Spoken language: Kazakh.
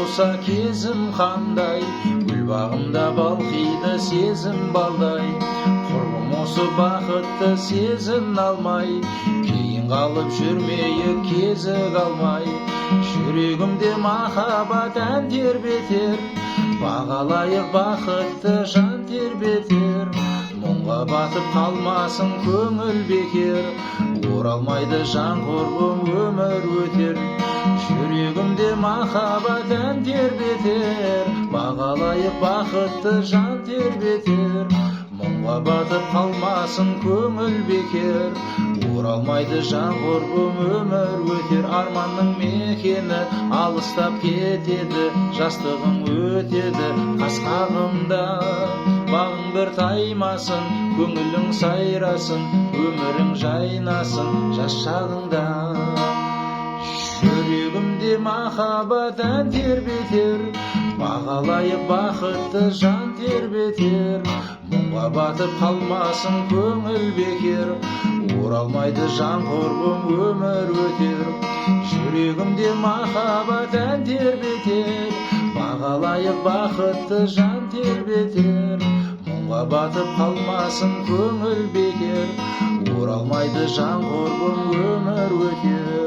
болса кезім қандай, гүл бағымда балқиды сезім балдай. Құрбым осы бақытты сезін алмай, кейін қалып жүрмейік кезік алмай. Жүрегімде махаббат ән тербетер, бағалайық бақытты жан тербетер. Мұңға батып қалмасын көңіл бекер, оралмайды жан құрбым өмір өтер. Жүрегімде махаббат ән тербетер, бағалайық бақытты жан тербетер. Мұңға батып қалмасын көңіл бекер, оралмайды жан құрбым өмір өтер. Арманның мекені алыстап кетеді, жастығым өтеді қас қағымда. Бағың бір таймасын, көңілің сайрасын, өмірің жайнасын жас шағыңда. Жүрегімде махаббат ән тербетер, бағалайық бақытты жан тербетер. Мұңға батып қалмасын көңіл бекер, оралмайды жан құрбым өмір өтер. Жүрегімде махаббат ән тербетер, бағалайық бақытты жан тербетер. Мұңға батып қалмасын көңіл бекер, оралмайды жан құрбым өмір өтер.